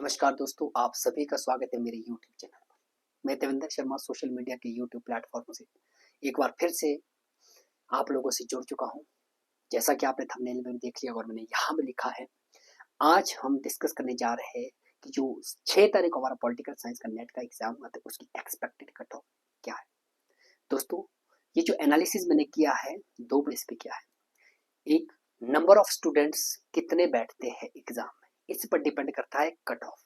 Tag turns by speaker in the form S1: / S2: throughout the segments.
S1: नमस्कार दोस्तों, आप सभी का स्वागत है मेरे YouTube चैनल पर। मैं देवेंद्र शर्मा सोशल मीडिया के YouTube प्लेटफॉर्म से एक बार फिर से आप लोगों से जुड़ चुका हूं। जैसा कि आपने थंबनेल में भी देख लिया और मैंने यहाँ भी लिखा है, आज हम डिस्कस करने जा रहे हैं कि जो 6 तारीख को हमारा पॉलिटिकल साइंस का नेट का एग्जाम हुआ था, उसकी एक्सपेक्टेड कट ऑफ क्या है। दोस्तों, ये जो एनालिसिस मैंने किया है, 2 बेस पे किया है। एक, नंबर ऑफ स्टूडेंट्स कितने बैठते हैं एग्जाम में, इस पर डिपेंड करता है कट ऑफ,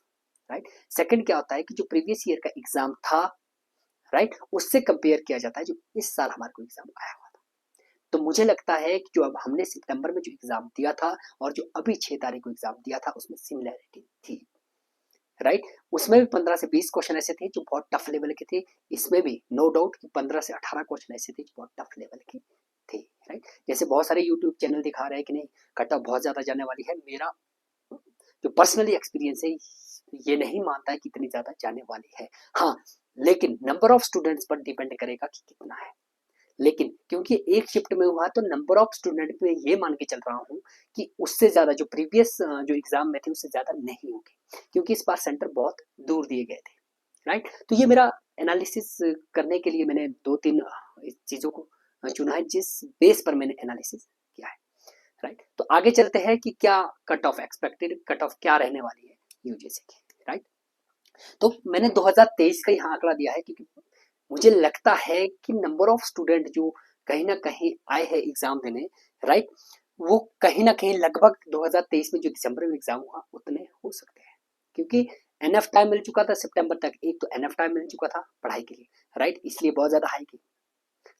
S1: राइट। सेकंड क्या होता है कि जो प्रीवियस ईयर का एग्जाम था, राइट, उससे कंपेयर किया जाता है जो इस साल हमारे को एग्जाम आया हुआ था। तो मुझे लगता है कि जो अब हमने सितंबर में जो एग्जाम दिया था और जो अभी 6 तारीख को एग्जाम दिया था, उसमें सिमिलैरिटी थी, राइट। उसमें भी 15 से 20 क्वेश्चन ऐसे थे जो बहुत टफ लेवल के थे। इसमें भी नो डाउट कि 15 से 18 क्वेश्चन ऐसे थे जो बहुत टफ लेवल के थे, राइट। जैसे बहुत सारे यूट्यूब चैनल दिखा रहे हैं कि नहीं, कट ऑफ बहुत ज्यादा जाने वाली है। मेरा जो पर्सनली एक्सपीरियंस है, ये नहीं मानता है कि इतनी ज्यादा जाने वाली है। हाँ, लेकिन नंबर ऑफ स्टूडेंट्स पर डिपेंड करेगा कि कितना है। लेकिन क्योंकि एक शिफ्ट में हुआ, तो नंबर ऑफ स्टूडेंट में ये मान के चल रहा हूँ कि उससे ज्यादा जो प्रीवियस जो एग्जाम में थे उससे ज्यादा नहीं होंगे, क्योंकि इस बार सेंटर बहुत दूर दिए गए थे, राइट। तो ये मेरा एनालिसिस करने के लिए मैंने 2-3 चीजों को चुना है जिस बेस पर मैंने एनालिसिस किया है, राइट। तो आगे चलते हैं कि क्या cut off expected cut off क्या रहने वाली है यूजीसी की, राइट। तो मैंने 2023 का यहाँ आंकड़ा दिया है क्योंकि मुझे लगता है कि नंबर ऑफ स्टूडेंट जो कहीं ना कहीं आए हैं एग्जाम देने, राइट, वो कहीं ना कहीं लगभग 2023 में जो दिसंबर में एग्जाम हुआ उतने हो सकते हैं, क्योंकि एनएफ टाइम मिल चुका था सितंबर तक। एक तो एनएफ टाइम मिल चुका था पढ़ाई के लिए, राइट, इसलिए बहुत ज्यादा हाई की,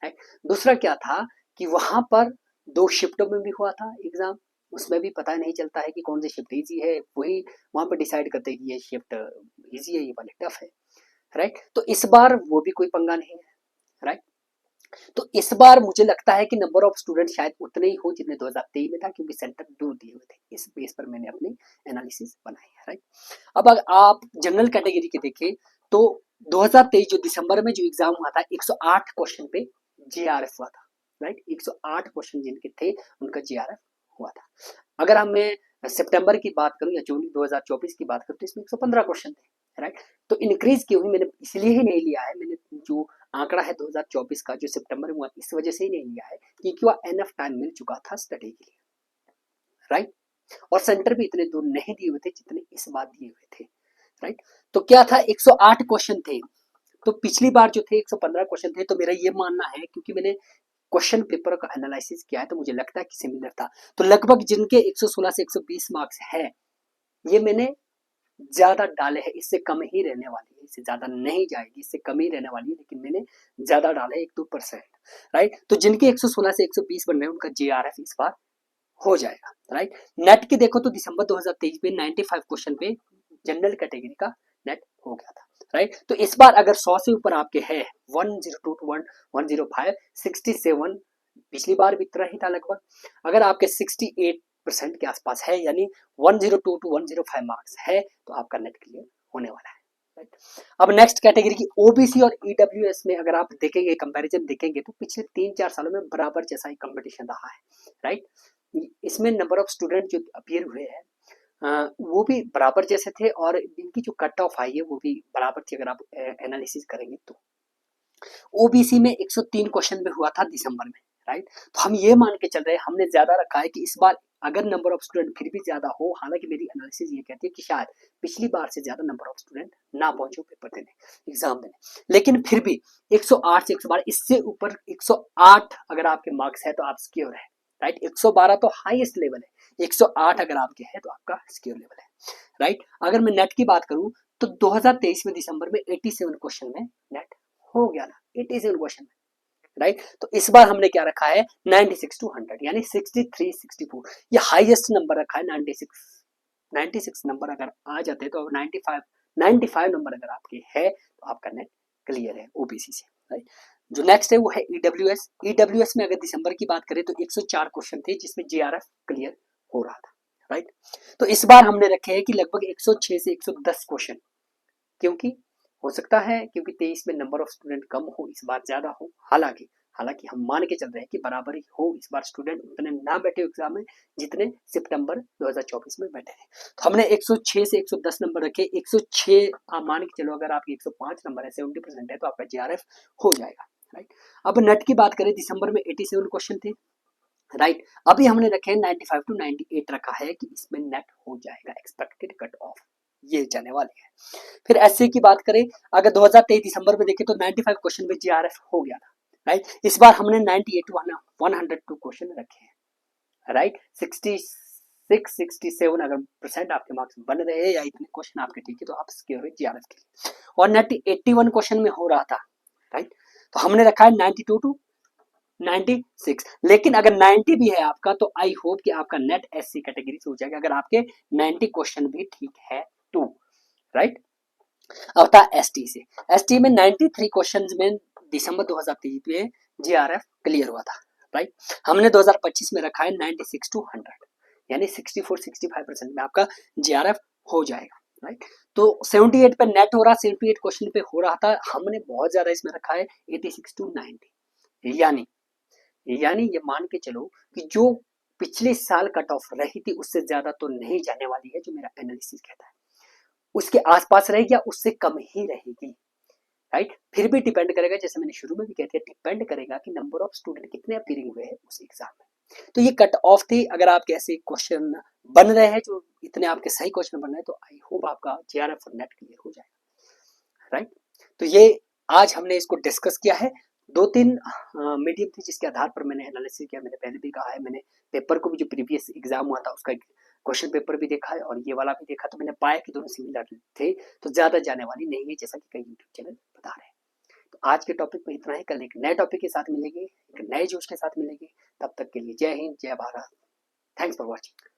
S1: राइट। दूसरा क्या था कि वहां पर 2 शिफ्टों में भी हुआ था एग्जाम, उसमें भी पता नहीं चलता है कि कौन सी शिफ्ट इजी है, वही वहां पर डिसाइड करते हैं कि ये शिफ्ट इजी है, ये वाले टफ है, राइट। तो इस बार वो भी कोई पंगा नहीं है, राइट। तो इस बार मुझे लगता है कि नंबर ऑफ स्टूडेंट शायद उतने ही हो जितने 2023 में था, क्योंकि सेंटर दूर दिए हुए थे। इस बेस पर मैंने अपनी एनालिसिस बनाई है, राइट। अब अगर आप जनरल कैटेगरी के देखें तो 2023 जो दिसंबर में जो एग्जाम हुआ था, 108 क्वेश्चन पे जीआरएफ हुआ था, राइट। 108 क्वेश्चन जिनके थे उनका जीआरएफ हुआ था। अगर हम मैं सितंबर की बात करूं या जून 2024 की बात करूं तो इसमें 115 क्वेश्चन थे, राइट। तो इंक्रीज क्यों हुई, मैंने इसलिए ही नहीं लिया है, मैंने जो आंकड़ा है 2024 का जो सितंबर में हुआ, इस वजह से ही नहीं लिया है क्योंकि वह एनएफ टाइम मिल चुका था स्टडी के लिए, राइट। और सेंटर भी इतने दूर नहीं दिए हुए थे जितने इस बार दिए हुए थे, राइट। तो क्या था, 108 क्वेश्चन थे। तो पिछली बार जो थे 115 क्वेश्चन थे। तो मेरा ये मानना है, क्योंकि मैंने क्वेश्चन पेपर का एनालिसिस किया है, तो मुझे लगता है कि सिमिलर था। तो लगभग जिनके 116 से 120 मार्क्स है, ये मैंने ज्यादा डाले हैं, इससे कम ही रहने वाली है, इससे ज्यादा नहीं जाएगी, इससे कम ही रहने वाली है, लेकिन मैंने ज्यादा डाले 1-2%, राइट। तो जिनके 116 से 120 बन रहे हैं उनका जेआरएफ इस बार हो जाएगा, राइट। नेट के देखो तो दिसंबर 2023 में 95 क्वेश्चन पे जनरल कैटेगरी का नेट हो गया था, राइट। तो इस बार अगर 100 से ऊपर आपके है, 102 to 105 67, पिछली बार भी इतना ही था लगभग। अगर आपके 68% के आसपास है, यानी 102 to 105 मार्क्स है, तो आपका नेट क्लियर होने वाला है, राइट। अब नेक्स्ट कैटेगरी की ओबीसी और ईडब्ल्यूएस में अगर आप देखेंगे, कंपैरिजन देखेंगे, तो पिछले 3-4 सालों में बराबर जैसा ही कंपटीशन रहा है, राइट। इसमें नंबर ऑफ स्टूडेंट जो अपीयर हुए हैं वो भी बराबर जैसे थे, और इनकी जो कट ऑफ आई है वो भी बराबर थी अगर आप एनालिसिस करेंगे तो। ओबीसी में 103 क्वेश्चन में हुआ था दिसंबर में, राइट। तो हम ये मान के चल रहे हैं, हमने ज्यादा रखा है कि इस बार अगर नंबर ऑफ स्टूडेंट फिर भी ज्यादा हो, हालांकि मेरी एनालिसिस ये कहती है कि शायद पिछली बार से ज्यादा नंबर ऑफ स्टूडेंट ना पहुंचे पेपर देने, एग्जाम देने, लेकिन फिर भी 108 से 112, इससे ऊपर 108 अगर आपके मार्क्स है तो आप सिक्योर है, राइट। 112 तो हाईएस्ट लेवल है, 108 अगर आपके है तो आपका सिक्योर लेवल है, राइट। अगर मैं नेट की बात करूं तो 2023 में दिसंबर में 87 क्वेश्चन में नेट हो गया था, 87 क्वेश्चन में, राइट। तो इस बार हमने क्या रखा है, 96 to 100, यानी 63 64, ये हाईएस्ट नंबर रखा है। 96 नंबर अगर आ जाते तो 95 नंबर अगर आपके है तो आपका नेट क्लियर है ओबीसी से, राइट। जो नेक्स्ट है वो है ईडब्ल्यूएस। ईडब्ल्यूएस में अगर दिसंबर की बात करें तो 104 क्वेश्चन थे जिसमें जीआरएफ क्लियर हो रहा था, राइट। तो इस बार हमने रखे हैं कि लगभग 106 से 110 क्वेश्चन, क्योंकि हो सकता है क्योंकि 23 में नंबर ऑफ स्टूडेंट कम हो, इस बार ज्यादा हो। हालांकि हालांकि हम मान के चल रहे हैं कि बराबरी हो, इस बार स्टूडेंट उतने ना बैठे एग्जाम में जितने सितंबर 2024 में बैठे थे। तो हमने 106 से 110 नंबर रखे। 106 आप मान के चलो, अगर आपके 105 नंबर है, 70% है, तो आपका जीआरएफ हो जाएगा, राइट। अब नेट की बात करें, दिसंबर में 87 क्वेश्चन थे, राइट। अभी हमने रखे 95 टू 98 रखा है कि इसमें नेट हो जाएगा, एक्सपेक्टेड कट ऑफ ये जाने वाली है। फिर एसए की बात करें, अगर 2023 दिसंबर में देखें तो 95 क्वेश्चन में जीआरएफ हो गया था, राइट। इस बार हमने 98 टू 102 क्वेश्चन रखे हैं, राइट। 66-67 अगर परसेंट आपके मार्क्स बन रहे हैं या इतने क्वेश्चन आपके ठीक है तो आप सिक्योर है जीआरएफ के लिए। और नेट 81 क्वेश्चन में हो रहा था, राइट। तो हमने रखा है 92 टू 96। लेकिन अगर 90 भी है आपका तो आई होप कि आपका नेट एससी कैटेगरी से हो जाएगा, अगर आपके 90 क्वेश्चन भी ठीक है तो, राइट। अब था एसटी से। एसटी में 93 क्वेश्चन में दिसंबर 2023 में जीआरएफ क्लियर हुआ था, राइट। हमने 2025 में रखा है 96 टू 100, यानी 64-65% में आपका जीआरएफ हो जाएगा, राइट। तो 78 पे नेट हो रहा, 78 क्वेश्चन पे हो रहा था, हमने बहुत ज्यादा इसमें रखा है 86 टू 90, यानी ये मान के चलो कि जो पिछले साल कट ऑफ रही थी उससे ज्यादा तो नहीं जाने वाली है, जो मेरा एनालिसिस कहता है। उसके आसपास रहेगी या उससे कम ही रहेगी, राइट। फिर भी डिपेंड करेगा, जैसे मैंने शुरू में भी कहते हैं, डिपेंड करेगा कि नंबर ऑफ स्टूडेंट कितने अपीयरिंग हुए हैं उस एग्जाम में। तो ये कट ऑफ थी। अगर आपके ऐसे क्वेश्चन बन रहे हैं, जो इतने आपके सही क्वेश्चन बन रहे हैं, तो आई होप आपका जीआरएफ और नेट क्लियर हो जाएगा, राइट। तो ये आज हमने इसको डिस्कस किया है। 2-3 मीडियम थी जिसके आधार पर मैंने एनालिसिस किया। मैंने पहले भी कहा है, मैंने पेपर को भी, जो प्रीवियस एग्जाम हुआ था उसका क्वेश्चन पेपर भी देखा है और ये वाला भी देखा, तो मैंने पाया कि दोनों सिमिलर थे, तो ज्यादा जाने वाली नहीं है, जैसा कि कई यूट्यूब चैनल बता रहे हैं। तो आज के टॉपिक में इतना ही। कल एक नए टॉपिक के साथ मिलेंगे, एक नए जोश के साथ मिलेंगे। तब तक के लिए जय हिंद, जय भारत। Thanks for watching.